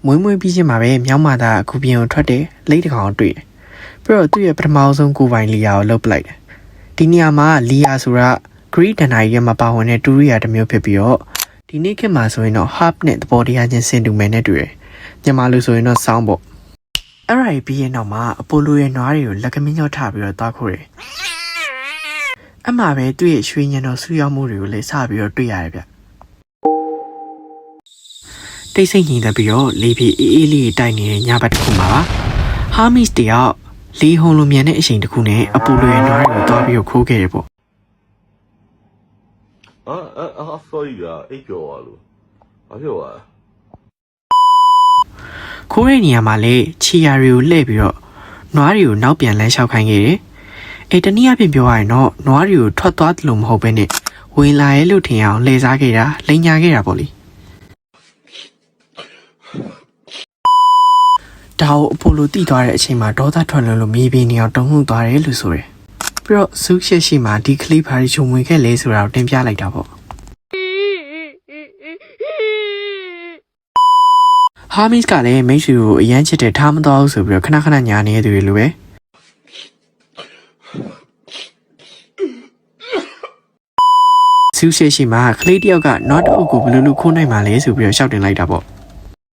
မွေးပြီးချင်းမှာပဲမြောင်းမာတာအခုပြင်ကိုထွက်တယ်လိတ်တကောင်တွေ့တယ်ပြီးတော့သူ့ရဲ့ပထမဆုံးကိုပိုင်လီယာကိုလှုပ်ပလိုက်တယ်ဒီနေရာမှာလီယာဆိုတာဂရိဒန်နာရဲ့မပါဝင်တဲ့တူရီယာတစ်မျိုးဖြစ်ပြီးတော့ဒီနေ့ခေတ်မှာဆိုရင်တော့ harp နဲ့သဘောတရားချင်းစင်တူမယ်နဲ့တွေ့တယ်မြန်မာလူဆိုရင်တော့ sound ပေါ့အဲ့ဒါပြီးရင်တော့မှအပိုလိုရဲ့နွားတွေကိုလက်ကမင်းကြောထပြီးတော့တောက်ခိုးတယ်အမှပဲသူ့ရဲ့ရွှေညံတော်ဆူရောက်မှုတွေကိုလည်းစပြီးတော့တွေ့ရတယ်ဗျတိတ်ဆိတ်ငြိမ်သက်ပြီးတော့လေပြေအေးအေးလေးတိုက်နေတဲ့ညဘက်တစ်ခုမှာပါဟာမစ်တယောက်လေဟုံလိုမြန်တဲ့အချိန်တစ်ခုနဲ့အပူလိုရဲ့နွားတွေကိုတွားပြီးတော့ခိုးခဲ့တယ်ပေါ့sorry အိပ်ပျော်သွားလို့ဘာဖြစ်သွားခိုးတဲ့နေရာမှာလေချီယာတွေကိုလှည့်ပြီးတော့နွားတွေကိုနောက်ပြန်လမ်းလျှောက်ခိုင်းခဲ့တယ်တနည်းအားဖြင့်ပြောရရင်တော့နွားတွေကိုထွက်သွားတယ်လို့မဟုတ်ဘဲနဲ့ဝင်လာရဲ့လို့ထင်အောင်လှည့်စားခဲ့တာလိန်ညာခဲ့တာပေါ့လေဒါကိုအပိုလိုတိသွားတဲ့အချိန်မှာဒေါသထွက်လွန်းလို့မြေပြင်နေအောင်တုံ့လှုပ်သွားတယ်လို့ဆိုရယ်ပြီးတော့ဇူးရှက်ရှိမှဒီကလေးဘာတွေချုံဝင်ခဲ့လဲဆိုတာကိုတင်ပြလိုက်တာပေါ့ဟာမစ်ကလည်းမိတ်ဆွေကိုအရန်ချစ်တယ်ထားမသွားဘူးဆိုပြီးတော့ခဏခဏညာနေသူတွေလိုပဲဇူးရှက်ရှိမှကလေးတယောက်က not အုပ်ကိုဘယ်လိုလုပ်ခိုးနိုင်မှာလဲဆိုပြီးတော့ရှောက်တင်လိုက်တာပေါ့